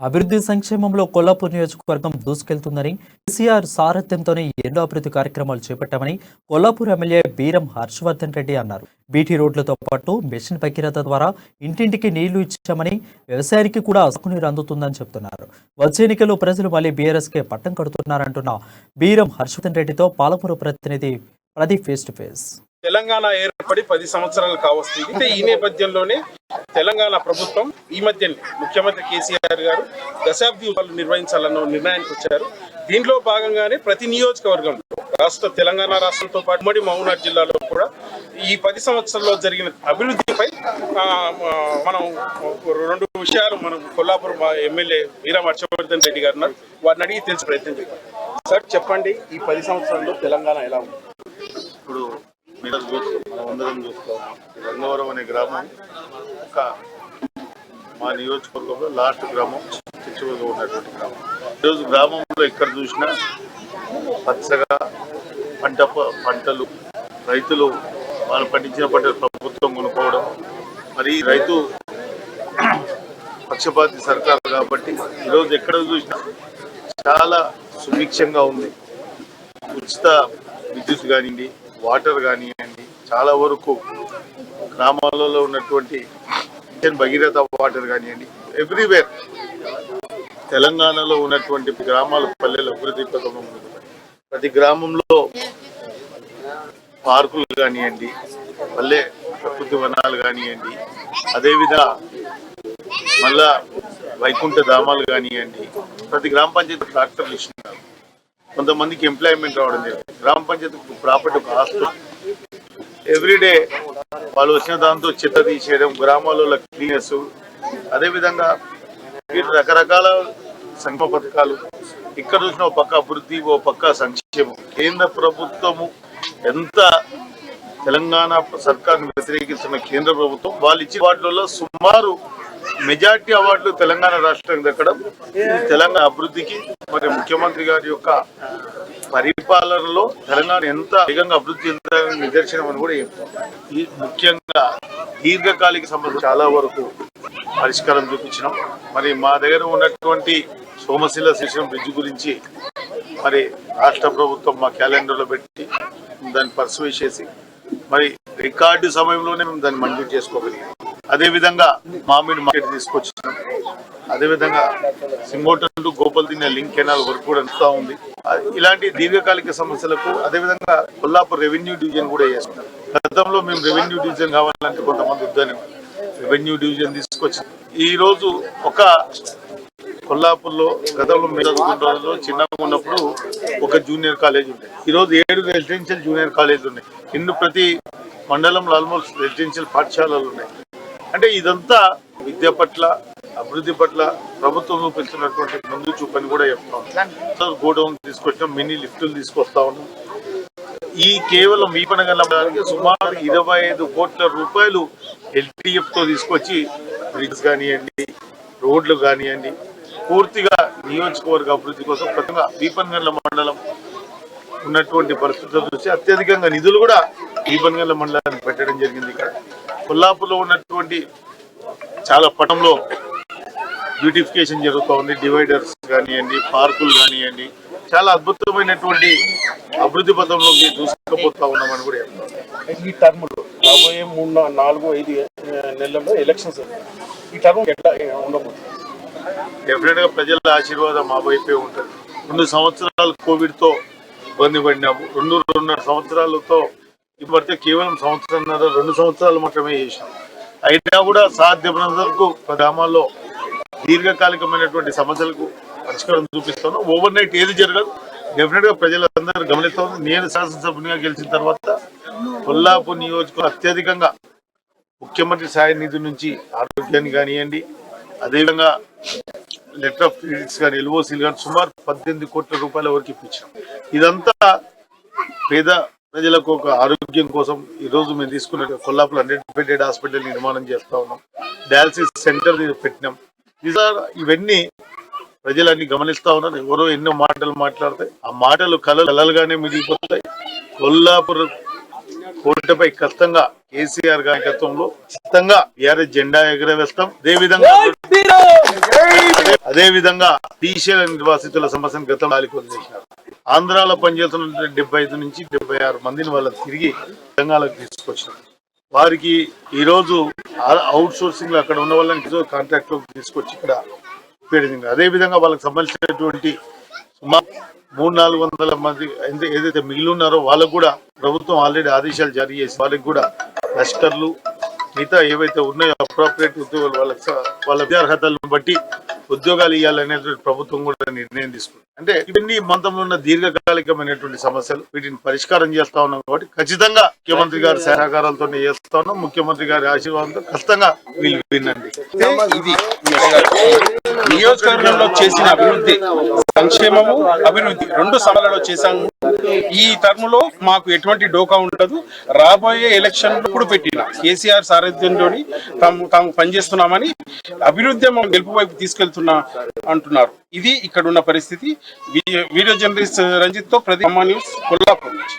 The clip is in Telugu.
అభివృద్ధి సంక్షేమంలో కొల్లాపూర్ నియోజకవర్గం దూసుకెళ్తుందని కేసీఆర్ సారథ్యంతోనే ఎన్నో అభివృద్ధి కార్యక్రమాలు చేపట్టామని కొల్లాపూర్ ఎమ్మెల్యే బీరం హర్షవర్ధన్ రెడ్డి అన్నారు. బీటీ రోడ్లతో పాటు మెషిన్ భగీరథ ద్వారా ఇంటింటికి నీళ్లు ఇచ్చామని, వ్యవసాయానికి కూడా సాగునీరు అందుతుందని చెబుతున్నారు. వచ్చే ఎన్నికల్లో ప్రజలు మళ్లీ బీఆర్ఎస్కే పట్టం కడుతున్నారంటున్న బీరం హర్షవర్ధన్ రెడ్డితో పాలమూరు ప్రతినిధి Pradeep face to face. Telangana ఏర్పడి 10 సంవత్సరాలు కావస్తుంది. ఈ నేపథ్యంలోనే తెలంగాణ ప్రభుత్వం ఈ మధ్య ముఖ్యమంత్రి కేసీఆర్ గారు దశాబ్ది ఉత్సవాలు నిర్వహించాలన్న నిర్ణయానికి వచ్చారు. దీంట్లో భాగంగానే ప్రతి నియోజకవర్గంలో తెలంగాణ రాష్ట్రంతో పాటు ఉమ్మడి మహబూబ్నగర్ జిల్లాలో కూడా ఈ 10 సంవత్సరాల్లో జరిగిన అభివృద్ధిపై మనం 2 విషయాలు మనం కొల్లాపూర్ ఎమ్మెల్యే బీరం హర్షవర్ధన్ రెడ్డి గారు ఉన్నారు, వారిని అడిగి తెలిసి ప్రయత్నం చేద్దాం. సార్ చెప్పండి, ఈ 10 సంవత్సరాల్లో తెలంగాణ ఎలా ఉంది? ఇప్పుడు మనం అందరం చూస్తాం. రంగవరం అనే గ్రామం మా నియోజకవర్గంలో లాస్ట్ గ్రామం, చిచ్చువగా ఉన్నటువంటి గ్రామం. ఈరోజు గ్రామంలో ఎక్కడ చూసినా పచ్చగా పంటలు, రైతులు వాళ్ళు పండించిన పంటలు ప్రభుత్వం కొనుక్కోవడం, మరి రైతు పక్షపాతి సర్కారు కాబట్టి ఈరోజు ఎక్కడ చూసినా చాలా సుభిక్షంగా ఉంది. ఉచిత విద్యుత్ కానివ్వండి, వాటర్ కానివ్వండి, చాలా వరకు గ్రామాలలో ఉన్నటువంటి భగీరథ వాటర్ కానివ్వండి, ఎవ్రీవేర్ తెలంగాణలో ఉన్నటువంటి గ్రామాల పల్లెల అభివృద్ధి పథకం. ప్రతి గ్రామంలో పార్కులు కానివ్వండి, పల్లె ప్రకృతి వనాలు కానివ్వండి, అదేవిధంగా మళ్ళా వైకుంఠ ధామాలు కానివ్వండి, ప్రతి గ్రామ పంచాయతీ ట్రాక్టర్లు ఇస్తున్నారు. కొంతమందికి ఎంప్లాయ్మెంట్ రావడం జరిగింది. గ్రామ పంచాయతీ ప్రాపర్టీ ఒక ఆస్తి ఎవ్రీడే వాళ్ళు వచ్చిన దాంతో చెత్త తీసేయడం, గ్రామాలలో క్లీనర్స్, అదేవిధంగా రకరకాల సంక్షేమ పథకాలు. ఇక్కడ చూసిన ఓ పక్క అభివృద్ధి, ఓ పక్క సంక్షేమం. కేంద్ర ప్రభుత్వము ఎంత తెలంగాణ సర్కార్ను వ్యతిరేకిస్తున్న కేంద్ర ప్రభుత్వం వాళ్ళు ఇచ్చిన వాటిలో సుమారు మెజార్టీ అవార్డులు తెలంగాణ రాష్ట్రానికి దక్కడం తెలంగాణ అభివృద్ధికి, మరి ముఖ్యమంత్రి గారి యొక్క పరిపాలనలో తెలంగాణ ఎంత వేగంగా అభివృద్ధి చెందడానికి నిదర్శనం అని కూడా చెప్తాం. ఈ ముఖ్యంగా దీర్ఘకాలిక సమస్యలు చాలా వరకు పరిష్కారం చూపించినాం. మరి మా దగ్గర ఉన్నటువంటి సోమశిల శిశం బ్రిడ్జ్ గురించి మరి రాష్ట్ర ప్రభుత్వం మా క్యాలెండర్లో పెట్టి దాన్ని పర్సూవ్ చేసి మరి రికార్డు సమయంలోనే మేము దాన్ని మంజూరు చేసుకోగలిగాం. అదేవిధంగా మామిడి మార్కెట్ తీసుకొచ్చినాం. అదేవిధంగా సింగోటన్ టు గోపాల్ తిన్న లింక్ కెనాల్ వర్క్ కూడా అంతా ఉంది. ఇలాంటి దీర్ఘకాలిక సమస్యలకు అదేవిధంగా కొల్లాపూర్ రెవెన్యూ డివిజన్ కూడా చేస్తున్నాం. గతంలో మేము రెవెన్యూ డివిజన్ కావాలంటే కొంతమంది వద్దని రెవెన్యూ డివిజన్ తీసుకొచ్చాం. ఈరోజు ఒక కొల్లాపూర్లో గతంలో చదువుకుంటున్న చిన్నగా ఉన్నప్పుడు ఒక జూనియర్ కాలేజ్ ఉంటాయి. ఈరోజు 7 రెసిడెన్షియల్ జూనియర్ కాలేజీలు ఉన్నాయి. ప్రతి మండలంలో ఆల్మోస్ట్ రెసిడెన్షియల్ పాఠశాలలు ఉన్నాయి. అంటే ఇదంతా విద్య పట్ల, అభివృద్ధి పట్ల ప్రభుత్వం చూపిస్తున్నటువంటి ముందు చూపని కూడా చెప్తా ఉన్నాం. గోడౌన్ తీసుకొచ్చాం, మినీ లిఫ్టులు తీసుకొస్తా ఉన్నాం. ఈ కేవలం వీపనగలకి సుమారు 25 కోట్ల రూపాయలు ఎల్టీఎఫ్ తో తీసుకొచ్చి బ్రిడ్జ్ కానివ్వండి, రోడ్లు కానివ్వండి, పూర్తిగా నియోజకవర్గ అభివృద్ధి కోసం ప్రతిగా వీపనగల్ల మండలం ఉన్నటువంటి పరిస్థితులు చూసి అత్యధికంగా నిధులు కూడా వీపనగల్ల మండలానికి పెట్టడం జరిగింది. ఇక్కడ కొల్లాపూర్లో ఉన్నటువంటి చాలా పటంలో బ్యూటిఫికేషన్ జరుగుతూ ఉంది. డివైడర్స్ కానివ్వండి, పార్కులు కానివ్వండి, చాలా అద్భుతమైనటువంటి అభివృద్ధి పథంలోకి దూసుకుపోతా ఉన్నామని కూడా చెప్తాం. ఈ టర్మ్లో రాబోయే 3, 4, 5 నెలల్లో ఎలక్షన్స్, ఈ టర్మ్ ఎట్లా ఉండబోతుంది? డెఫినెట్ గా ప్రజల ఆశీర్వాదం మా వైపే ఉంటుంది. 2 సంవత్సరాలు కోవిడ్తో ఇబ్బంది పడినాము. 2.5 సంవత్సరాలతో ఇప్పటికే కేవలం 2 సంవత్సరాలు మాత్రమే చేసాం. అయినా కూడా సాధ్యమైనంత వరకు గ్రామాల్లో దీర్ఘకాలికమైనటువంటి సమస్యలకు పరిష్కారం చూపిస్తాను. ఓవర్ నైట్ ఏది జరగదు. డెఫినెట్ గా ప్రజలందరూ గమనిస్తా ఉంది. నేను శాసనసభ్యునిగా గెలిచిన తర్వాత కొల్లాపూర్ నియోజకవర్గం అత్యధికంగా ముఖ్యమంత్రి సాయ నిధి నుంచి ఆరోగ్యాన్ని కానివ్వండి, అదేవిధంగా లెటర్ ఆఫ్ క్రెడిట్స్ కానీ, ఎల్ఓసీలు కానీ సుమారు 18 కోట్ల రూపాయల వరకు ఇప్పించాం. ఇదంతా పేద ప్రజలకు ఒక ఆరోగ్యం కోసం ఈరోజు మేము తీసుకున్న కొల్లాపూర్ 100 బెడెడ్ హాస్పిటల్ నిర్మాణం చేస్తా ఉన్నాం. డయాలసిస్ సెంటర్ పెట్టినాం. ఇవన్నీ ప్రజలన్నీ గమనిస్తా ఉన్నారు. ఎవరో ఎన్నో మాటలు మాట్లాడితే ఆ మాటలు కలలుగానే మిగిలిపోతాయి. కొల్లాపూర్ కోటపై ఖచ్చితంగా కేసీఆర్ గారి నాయకత్వంలో ఖచ్చితంగా బీఆర్ఎస్ జెండా ఎగరవేస్తాం. అదే విధంగా శ్రీశైల నిర్వాసితుల సమస్యను గతంలో వదిలేసినారు. ఆంధ్రాలో పనిచేస్తున్న 75 నుంచి 76 మందిని వాళ్ళని తిరిగి తెలంగాణకు తీసుకొచ్చినారు. వారికి ఈ రోజు అవుట్ సోర్సింగ్ లో అక్కడ ఉన్న వాళ్ళని కాంట్రాక్ట్ లో తీసుకొచ్చి ఇక్కడ పెట్టింది. అదే విధంగా వాళ్ళకి సంబంధించినటువంటి సుమారు 300-400 మంది ఏదైతే మిగిలి ఉన్నారో వాళ్ళకు కూడా ప్రభుత్వం ఆల్రెడీ ఆదేశాలు జారీ చేసి వాళ్ళకి కూడా లష్కర్లు మిగతా ఏవైతే ఉన్నాయో అప్రోప్రియేట్ ఉద్యోగాలు వాళ్ళ విద్యార్హతలను బట్టి ఉద్యోగాలు ఇవ్వాలనేటువంటి ప్రభుత్వం కూడా నిర్ణయం తీసుకుంది. అంటే ఇవన్నీ మంతంలో ఉన్న దీర్ఘకాలికమైనటువంటి సమస్యలు, వీటిని పరిష్కారం చేస్తా ఉన్నాం కాబట్టి ఖచ్చితంగా ముఖ్యమంత్రి గారి సహకారాలతో చేస్తా ఉన్నాం. ముఖ్యమంత్రి గారి ఆశీర్వాదంతో ఖచ్చితంగా వీళ్ళు వినండి. ఇది నియోజకవర్గంలో చేసిన అభివృద్ధి, సంక్షేమము అభివృద్ధి రెండు సభలలో చేశాము. ఈ టర్మ్ లో మాకు ఎటువంటి డోకా ఉండదు. రాబోయే ఎలక్షన్ ఇప్పుడు పెట్టిన కేసీఆర్ సారథ్యంలోని తాము పనిచేస్తున్నామని అభివృద్ధి గెలుపు వైపు తీసుకెళ్తున్నా అంటున్నారు. ఇది ఇక్కడ ఉన్న పరిస్థితి. వీడియో జర్నలిస్ట్ రంజిత్ తో ప్రదీప్ న్యూస్ కొల్లాపూర్ నుంచి.